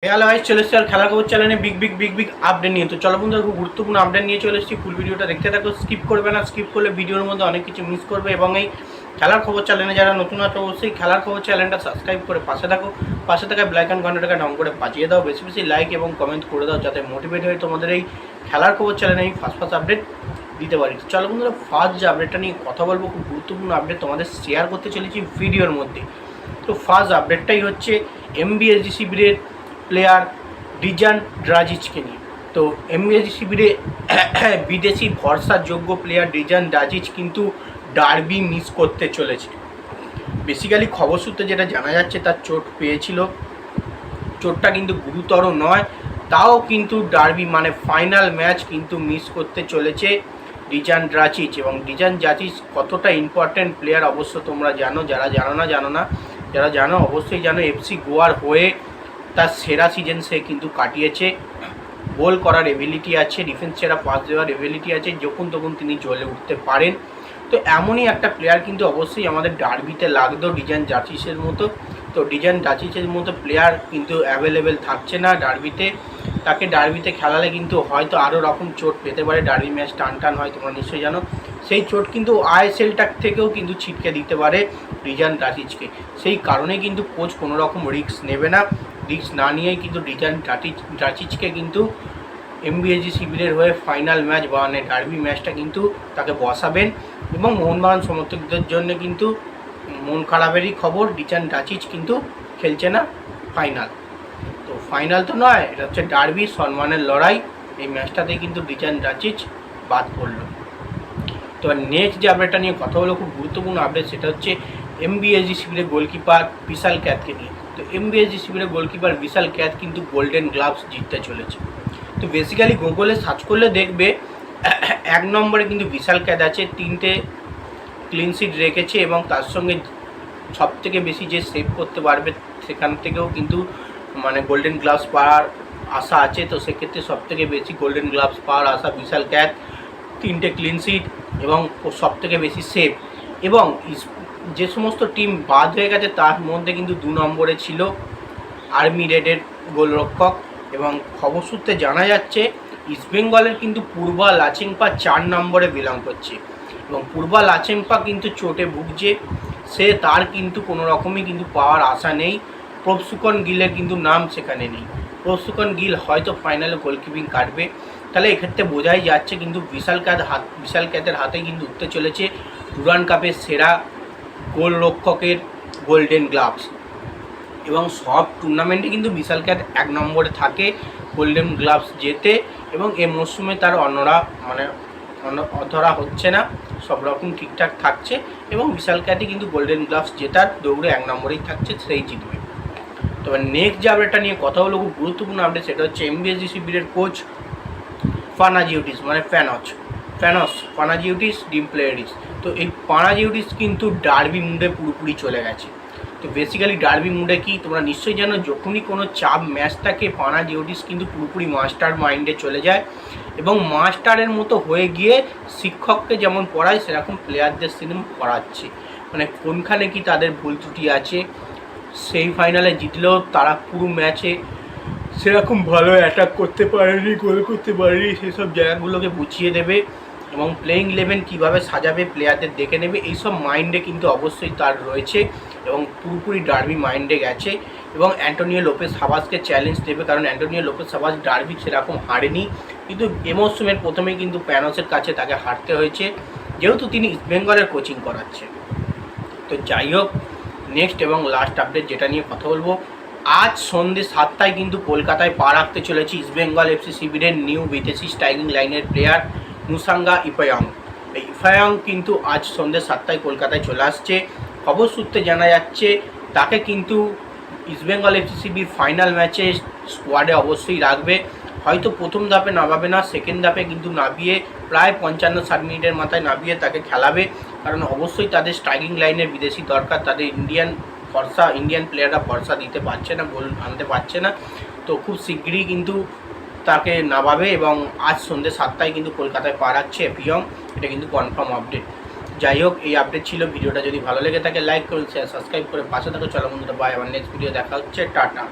Hello ভাই, চলে এসেছি আর খেলার খবর চ্যানেলে বিগ আপডেট নিয়ে। তো চলো বন্ধুরা, খুব গুরুত্বপূর্ণ আপডেট নিয়ে চলে এসেছি। ফুল ভিডিওটা দেখতে থাকো, স্কিপ করবে না। স্কিপ করলে ভিডিওর মধ্যে অনেক কিছু মিস করবে। এবং এই খেলার খবর চ্যানেলে যারা নতুন আছে অবশ্যই খেলার খবর চ্যানেলটা সাবস্ক্রাইব করে পাশে থাকো। পাশে থাকা ব্ল্যাক অ্যান্ড ঘন্টাটাকে ডাউন করে বাজিয়ে দাও। বেশি বেশি লাইক এবং কমেন্ট করে দাও, যাতে মোটিভেট হয়ে তোমাদের এই খেলার খবর চ্যানেলে আমি ফার্স্ট আপডেট দিতে পারি। চলো বন্ধুরা, ফার্স্ট যে আপডেটটা নিয়ে কথা বলবো, খুব গুরুত্বপূর্ণ আপডেট তোমাদের শেয়ার করতে চলেছি ভিডিওর মধ্যে। তো ফার্স্ট আপডেটটাই হচ্ছে এমবিএসজি শিবিরের প্লেয়ার ডিজান ড্রাজিচকে নিয়ে। তো এমবিএসজি শিবিরে বিদেশি ভরসাযোগ্য প্লেয়ার ডিজান ড্রাজিচ কিন্তু ডার্বি মিস করতে চলেছে। বেসিক্যালি খবর সূত্রে যেটা জানা যাচ্ছে, তার চোট পেয়েছিল, চোটটা কিন্তু গুরুতর নয়, তাও কিন্তু ডার্বি মানে ফাইনাল ম্যাচ কিন্তু মিস করতে চলেছে ডিজান ড্রাজিচ। এবং ডিজান ড্রাজিচ কতটা ইম্পর্ট্যান্ট প্লেয়ার অবশ্য তোমরা জানো, যারা জানো না, যারা জানো অবশ্যই জানো। এফসি গোয়ার হয়ে তার সেরা সিজন সে কিন্তু কাটিয়েছে। গোল করার এবিলিটি আছে, ডিফেন্স সেরা পাস দেওয়ার এবিলিটি আছে, যখন তখন তিনি জ্বলে উঠতে পারেন। তো এমনই একটা প্লেয়ার কিন্তু অবশ্যই আমাদের ডার্বিতে লাগতো ডিজান ড্রাজিচের মতো। তো ডিজান ড্রাজিচের মতো প্লেয়ার কিন্তু অ্যাভেলেবেল থাকছে না ডার্বিতে। তাকে ডার্বিতে খেলালে কিন্তু হয়তো আরও রকম চোট পেতে পারে। ডার্বি ম্যাচ টান হয়, তোমরা নিশ্চয়ই জানো। সেই চোট কিন্তু আইএসএলটার থেকেও কিন্তু ছিটকে দিতে পারে ডিজান ড্রাজিচকে। সেই কারণে কিন্তু কোচ কোনো রকম রিস্ক নেবে না। রিস্ক না নিয়েই কিন্তু ডিজান ড্রাজিচকে কিন্তু এমবিএসজি শিবিরের হয়ে ফাইনাল ম্যাচ মানে ডার্বি ম্যাচটা কিন্তু তাকে বসাবেন। এবং মোহনবাগান সমর্থকদের জন্য কিন্তু মন খারাপেরই খবর, ডিজান ড্রাজিচ কিন্তু খেলছে না ফাইনাল। তো ফাইনাল তো নয়, এটা হচ্ছে ডার্বি, সম্মানের লড়াই। এই ম্যাচটাতে কিন্তু ডিজান ড্রাজিচ বাদ পড়লো। তো নেক্সট যে আপডেটটা নিয়ে কথা হলো, খুব গুরুত্বপূর্ণ আপডেট, সেটা হচ্ছে এমবিএসজি শিবিরের গোলকিপার বিশাল ক্যাথকে নিয়ে। তো এমবিএসজি শিবিরের গোলকিপার বিশাল ক্যাথ কিন্তু গোল্ডেন গ্লাভস জিততে চলেছে। তো বেসিক্যালি গুগলে সার্চ করলে দেখবে 1 নম্বরে কিন্তু বিশাল ক্যাথ আছে, 3টে ক্লিন শিট রেখেছে। এবং তার সঙ্গে সবথেকে বেশি যে সেভ করতে পারবে সেখান থেকেও কিন্তু মানে গোল্ডেন গ্লাভস পাওয়ার আশা আছে। তো সেক্ষেত্রে সবথেকে বেশি গোল্ডেন গ্লাভস পাওয়ার আশা বিশাল ক্যাথ, 3টে ক্লিন শিট এবং সবথেকে বেশি সেভ। এবং যে সমস্ত টিম বাদ হয়ে গেছে তার মধ্যে কিন্তু 2 নম্বরে ছিল আর্মি রেডের গোলরক্ষক। এবং খবর সূত্রে জানা যাচ্ছে ইস্টবেঙ্গলের কিন্তু পূর্বা লাচেংপা 4 নম্বরে বিলং করছে। এবং পূর্বা লাচেংপা কিন্তু চোটে ভুগছে, তার কিন্তু কোনো রকমই কিন্তু পাওয়ার আশা নেই। প্রভসুকন গিলের কিন্তু নাম সেখানে নেই। প্রভসুকন গিল হয়তো ফাইনালে গোলকিপিং কাটবে। তাহলে এক্ষেত্রে বোঝাই যাচ্ছে কিন্তু বিশাল ক্যাথের হাতে কিন্তু উঠতে চলেছে ডুরান্ড কাপের সেরা গোলরক্ষকের গোল্ডেন গ্লাভস। এবং সব টুর্নামেন্টে কিন্তু বিশাল ক্যাথ 1 নম্বরে থাকে গোল্ডেন গ্লাভস জেতে। এবং এ মরশুমে তার অধরা হচ্ছে না, সব রকম ঠিকঠাক থাকছে। এবং বিশাল ক্যাথই কিন্তু গোল্ডেন গ্লাভস জেতার দৌড়ে 1 নম্বরেই থাকছে, সেই জিতবে। তবে নেক্সট যে আপডেটটা নিয়ে কথা হলো, খুব গুরুত্বপূর্ণ আপডেট, সেটা হচ্ছে এমবিএসজি শিবিরের কোচ পানাজিউটিস মানে ফ্যানস পানাজিউটিস ডিমপ্লেয়ারিস। তো এই পানাজিউটিস কিন্তু ডার্বি মুডে পুরোপুরি চলে গেছে। তো বেসিক্যালি ডার্বি মুডে কি তোমরা নিশ্চয়ই জানো, যখনই কোনো চাপ ম্যাচ থাকে পানাজিউটিস কিন্তু পুরোপুরি মাস্টার মাইন্ডে চলে যায়। এবং মাস্টারের মতো হয়ে গিয়ে শিক্ষককে যেমন পড়ায় সেরকম প্লেয়ারদের সিনেমা পড়াচ্ছে। মানে কোনখানে কি তাদের ভুল ত্রুটি আছে, সেই ফাইনালে জিতলেও তারা পুরো ম্যাচে সেরকম ভালো অ্যাটাক করতে পারেনি, গোল করতে পারেনি, সেসব জায়গাগুলোকে বুঝিয়ে দেবে। এবং প্লেইং 11 কীভাবে সাজাবে প্লেয়ারদের দেখে নেবে, এইসব মাইন্ডে কিন্তু অবশ্যই তার রয়েছে। এবং পুরোপুরি ডার্বি মাইন্ডে গেছে। এবং অ্যান্টোনিও লোপেস হাবাসকে চ্যালেঞ্জ দেবে, কারণ অ্যান্টোনিও লোপেস হাবাস ডার্বি সেরকম হারেনি, কিন্তু মরশুমের প্রথমেই কিন্তু প্যানসের কাছে তাকে হারতে হয়েছে, যেহেতু তিনি ইস্টবেঙ্গলের কোচিং করাচ্ছে। তো যাই হোক, নেক্সট এবং লাস্ট আপডেট যেটা নিয়ে কথা বলবো, আজ সন্ধ্যে 7টায় কিন্তু কলকাতায় পা রাখতে চলেছে ইস্টবেঙ্গল এফসি শিবিরের নিউ বিদেশি স্ট্রাইকিং লাইনের প্লেয়ার নুসাঙ্গা ইফায়ং। এই ইফায়ং কিন্তু আজ সন্ধ্যে 7টায় কলকাতায় চলে আসছে। খবর সূত্রে জানা যাচ্ছে তাকে কিন্তু ইস্টবেঙ্গল এফসি শিবির ফাইনাল ম্যাচে স্কোয়াডে অবশ্যই রাখবে। হয়তো প্রথম ধাপে নামাবে না, সেকেন্ড ধাপে কিন্তু নামিয়ে প্রায় 55-60 মিনিটের মাথায় নামিয়ে তাকে খেলাবে। কারণ অবশ্যই তাদের স্ট্রাইকিং লাইনের বিদেশি দরকার, তাদের ইন্ডিয়ান প্লেয়াররা ভরসা দিতে পারছে না, গোল আনতে পারছে না। তো খুব শীঘ্রই কিন্তু তাকে নামাবে। এবং আজ সন্ধ্যে 7টায় কিন্তু কলকাতায় পা রাখছে ইফায়ং, এটা কিন্তু কনফার্ম আপডেট। যাই হোক, এই আপডেট ছিল। ভিডিওটা যদি ভালো লেগে থাকে লাইক করুন, শেয়ার সাবস্ক্রাইব করে পাশে থাকো। চলো বন্ধুরা, বাই, আমার নেক্সট ভিডিও দেখা হচ্ছে, টাটা।